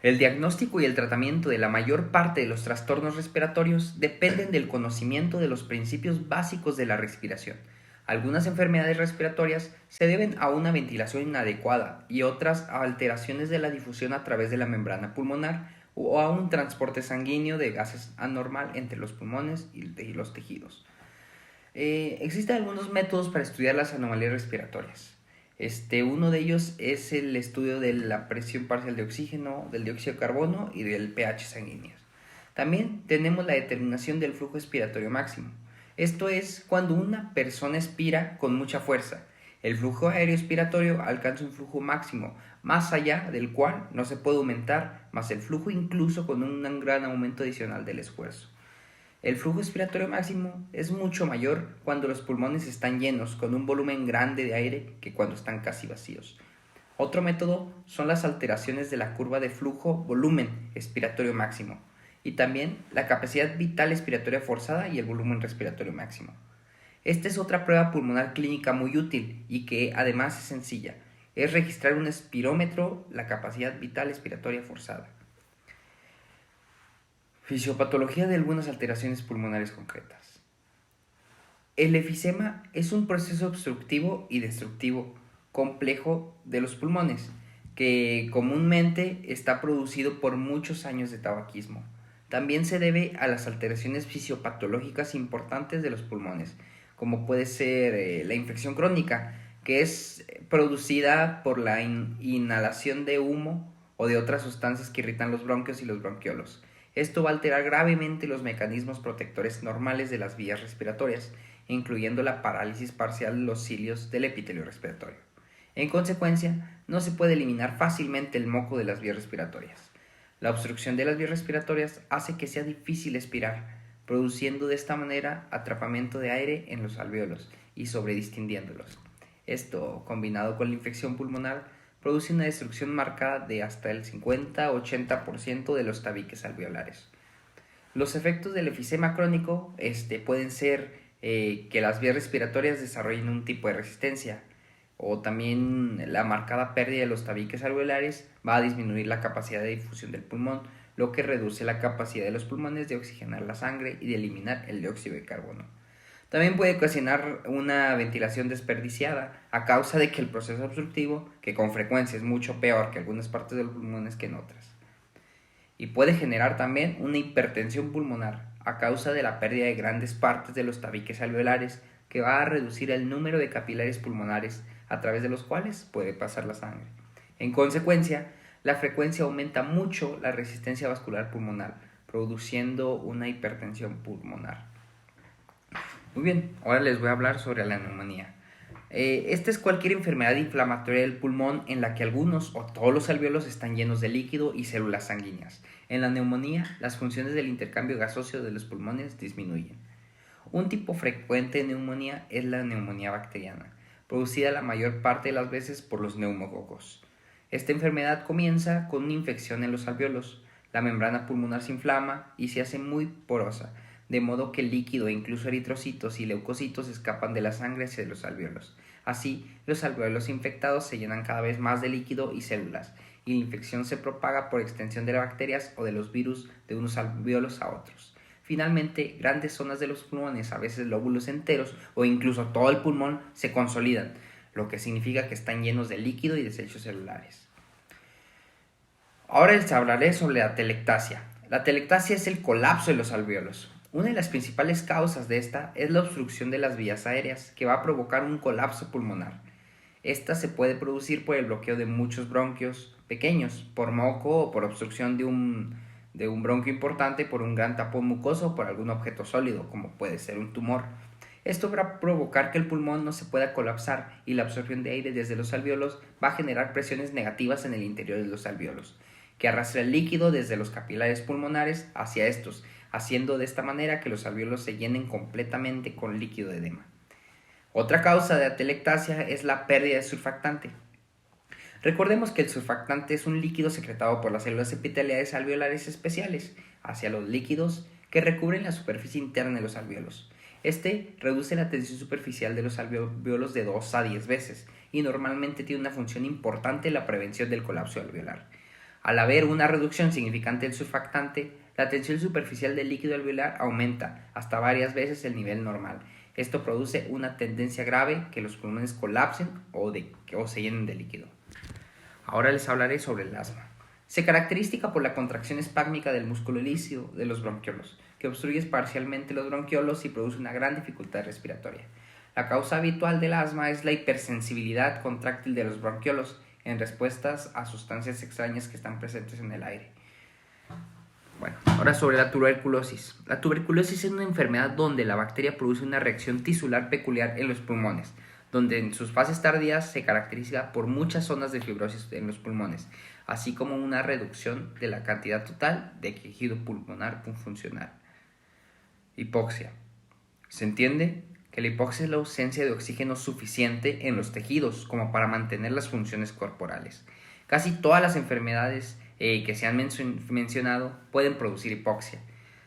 El diagnóstico y el tratamiento de la mayor parte de los trastornos respiratorios dependen del conocimiento de los principios básicos de la respiración. Algunas enfermedades respiratorias se deben a una ventilación inadecuada y otras a alteraciones de la difusión a través de la membrana pulmonar o a un transporte sanguíneo de gases anormal entre los pulmones y los tejidos. Existen algunos métodos para estudiar las anomalías respiratorias. Uno de ellos es el estudio de la presión parcial de oxígeno, del dióxido de carbono y del pH sanguíneo. También tenemos la determinación del flujo expiratorio máximo. Esto es cuando una persona expira con mucha fuerza. El flujo aéreo expiratorio alcanza un flujo máximo, más allá del cual no se puede aumentar más el flujo incluso con un gran aumento adicional del esfuerzo. El flujo expiratorio máximo es mucho mayor cuando los pulmones están llenos con un volumen grande de aire que cuando están casi vacíos. Otro método son las alteraciones de la curva de flujo-volumen expiratorio máximo y también la capacidad vital expiratoria forzada y el volumen respiratorio máximo. Esta es otra prueba pulmonar clínica muy útil y que además es sencilla. Es registrar un espirómetro, la capacidad vital expiratoria forzada. Fisiopatología de algunas alteraciones pulmonares concretas. El efisema es un proceso obstructivo y destructivo complejo de los pulmones que comúnmente está producido por muchos años de tabaquismo. También se debe a las alteraciones fisiopatológicas importantes de los pulmones, como puede ser la infección crónica, que es producida por la inhalación de humo o de otras sustancias que irritan los bronquios y los bronquiolos. Esto va a alterar gravemente los mecanismos protectores normales de las vías respiratorias, incluyendo la parálisis parcial de los cilios del epitelio respiratorio. En consecuencia, no se puede eliminar fácilmente el moco de las vías respiratorias. La obstrucción de las vías respiratorias hace que sea difícil expirar, produciendo de esta manera atrapamiento de aire en los alvéolos y sobredistindiéndolos. Esto, combinado con la infección pulmonar, produce una destrucción marcada de hasta el 50-80% de los tabiques alveolares. Los efectos del efisema crónico pueden ser que las vías respiratorias desarrollen un tipo de resistencia, o también la marcada pérdida de los tabiques alveolares va a disminuir la capacidad de difusión del pulmón, lo que reduce la capacidad de los pulmones de oxigenar la sangre y de eliminar el dióxido de carbono. También puede ocasionar una ventilación desperdiciada a causa de que el proceso obstructivo, que con frecuencia es mucho peor que algunas partes de los pulmones que en otras. Y puede generar también una hipertensión pulmonar a causa de la pérdida de grandes partes de los tabiques alveolares, que va a reducir el número de capilares pulmonares a través de los cuales puede pasar la sangre. En consecuencia, la frecuencia aumenta mucho la resistencia vascular pulmonar, produciendo una hipertensión pulmonar. Muy bien, ahora les voy a hablar sobre la neumonía. Esta es cualquier enfermedad inflamatoria del pulmón en la que algunos o todos los alvéolos están llenos de líquido y células sanguíneas. En la neumonía, las funciones del intercambio gaseoso de los pulmones disminuyen. Un tipo frecuente de neumonía es la neumonía bacteriana, producida la mayor parte de las veces por los neumococos. Esta enfermedad comienza con una infección en los alvéolos. La membrana pulmonar se inflama y se hace muy porosa, de modo que el líquido e incluso eritrocitos y leucocitos escapan de la sangre hacia los alvéolos. Así, los alvéolos infectados se llenan cada vez más de líquido y células, y la infección se propaga por extensión de las bacterias o de los virus de unos alvéolos a otros. Finalmente, grandes zonas de los pulmones, a veces lóbulos enteros o incluso todo el pulmón, se consolidan, lo que significa que están llenos de líquido y desechos celulares. Ahora les hablaré sobre la telectasia. La telectasia es el colapso de los alvéolos. Una de las principales causas de esta es la obstrucción de las vías aéreas, que va a provocar un colapso pulmonar. Esta se puede producir por el bloqueo de muchos bronquios pequeños, por moco o por obstrucción de un bronquio importante, por un gran tapón mucoso o por algún objeto sólido, como puede ser un tumor. Esto va a provocar que el pulmón no se pueda colapsar y la absorción de aire desde los alvéolos va a generar presiones negativas en el interior de los alvéolos, que arrastra el líquido desde los capilares pulmonares hacia estos, haciendo de esta manera que los alvéolos se llenen completamente con líquido de edema. Otra causa de atelectasia es la pérdida de surfactante. Recordemos que el surfactante es un líquido secretado por las células epiteliales alveolares especiales hacia los líquidos que recubren la superficie interna de los alvéolos. Este reduce la tensión superficial de los alvéolos de 2 a 10 veces y normalmente tiene una función importante en la prevención del colapso alveolar. Al haber una reducción significante del surfactante, la tensión superficial del líquido alveolar aumenta hasta varias veces el nivel normal. Esto produce una tendencia grave que los pulmones colapsen o se llenen de líquido. Ahora les hablaré sobre el asma. Se caracteriza por la contracción espásmica del músculo lisio de los bronquiolos, que obstruye parcialmente los bronquiolos y produce una gran dificultad respiratoria. La causa habitual del asma es la hipersensibilidad contráctil de los bronquiolos en respuestas a sustancias extrañas que están presentes en el aire. Bueno, ahora sobre la tuberculosis. La tuberculosis es una enfermedad donde la bacteria produce una reacción tisular peculiar en los pulmones, donde en sus fases tardías se caracteriza por muchas zonas de fibrosis en los pulmones, así como una reducción de la cantidad total de tejido pulmonar funcional. Hipoxia. Se entiende que la hipoxia es la ausencia de oxígeno suficiente en los tejidos como para mantener las funciones corporales. Casi todas las enfermedades que se han mencionado pueden producir hipoxia.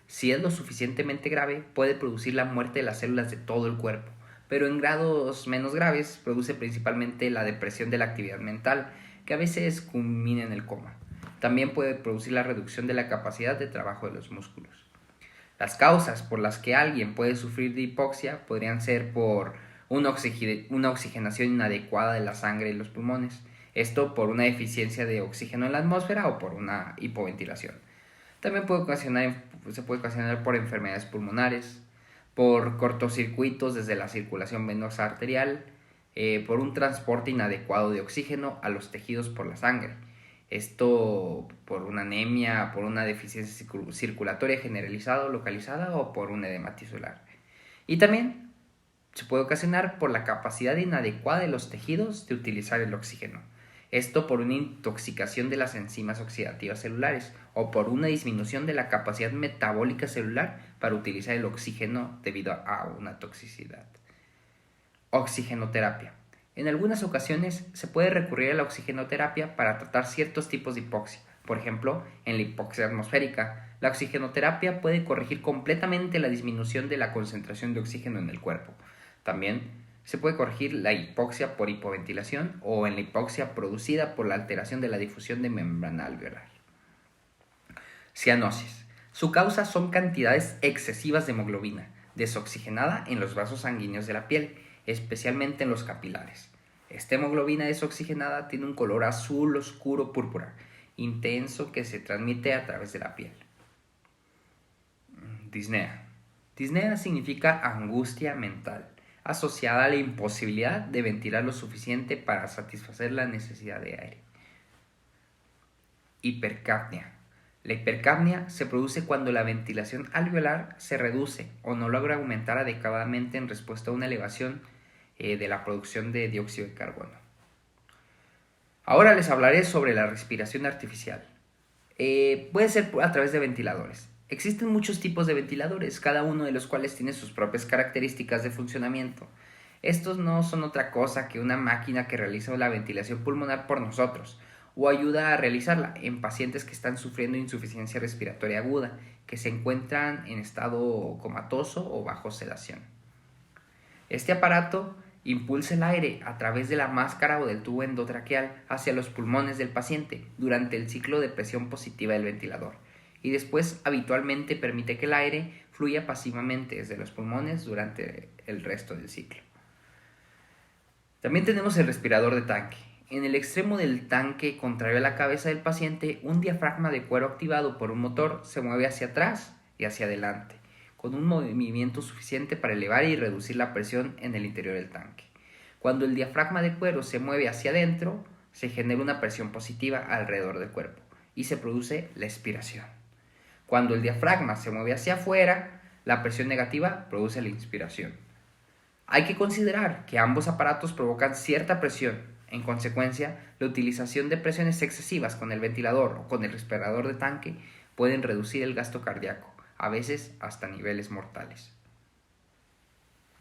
Si es lo suficientemente grave, puede producir la muerte de las células de todo el cuerpo, pero en grados menos graves produce principalmente la depresión de la actividad mental, que a veces culmina en el coma. También puede producir la reducción de la capacidad de trabajo de los músculos. Las causas por las que alguien puede sufrir de hipoxia podrían ser por una oxigenación inadecuada de la sangre y los pulmones, esto por una deficiencia de oxígeno en la atmósfera o por una hipoventilación. También se puede ocasionar por enfermedades pulmonares, por cortocircuitos desde la circulación venosa arterial, por un transporte inadecuado de oxígeno a los tejidos por la sangre. Esto por una anemia, por una deficiencia circulatoria generalizada o localizada o por un edema tisular. Y también se puede ocasionar por la capacidad inadecuada de los tejidos de utilizar el oxígeno. Esto por una intoxicación de las enzimas oxidativas celulares o por una disminución de la capacidad metabólica celular para utilizar el oxígeno debido a una toxicidad. Oxigenoterapia. En algunas ocasiones se puede recurrir a la oxigenoterapia para tratar ciertos tipos de hipoxia. Por ejemplo, en la hipoxia atmosférica, la oxigenoterapia puede corregir completamente la disminución de la concentración de oxígeno en el cuerpo. También se puede corregir la hipoxia por hipoventilación o en la hipoxia producida por la alteración de la difusión de membrana alveolar. Cianosis. Su causa son cantidades excesivas de hemoglobina desoxigenada en los vasos sanguíneos de la piel, especialmente en los capilares. Esta hemoglobina desoxigenada tiene un color azul oscuro púrpura, intenso que se transmite a través de la piel. Disnea. Disnea significa angustia mental, asociada a la imposibilidad de ventilar lo suficiente para satisfacer la necesidad de aire. Hipercapnia. La hipercapnia se produce cuando la ventilación alveolar se reduce o no logra aumentar adecuadamente en respuesta a una elevación de la producción de dióxido de carbono. Ahora les hablaré sobre la respiración artificial. Puede ser a través de ventiladores. Existen muchos tipos de ventiladores, cada uno de los cuales tiene sus propias características de funcionamiento. Estos no son otra cosa que una máquina que realiza la ventilación pulmonar por nosotros o ayuda a realizarla en pacientes que están sufriendo insuficiencia respiratoria aguda, que se encuentran en estado comatoso o bajo sedación. Este aparato impulsa el aire a través de la máscara o del tubo endotraqueal hacia los pulmones del paciente durante el ciclo de presión positiva del ventilador y después habitualmente permite que el aire fluya pasivamente desde los pulmones durante el resto del ciclo. También tenemos el respirador de tanque. En el extremo del tanque, contrario a la cabeza del paciente, un diafragma de cuero activado por un motor se mueve hacia atrás y hacia adelante, con un movimiento suficiente para elevar y reducir la presión en el interior del tanque. Cuando el diafragma de cuero se mueve hacia adentro, se genera una presión positiva alrededor del cuerpo y se produce la expiración. Cuando el diafragma se mueve hacia afuera, la presión negativa produce la inspiración. Hay que considerar que ambos aparatos provocan cierta presión. En consecuencia, la utilización de presiones excesivas con el ventilador o con el respirador de tanque pueden reducir el gasto cardíaco, a veces hasta niveles mortales.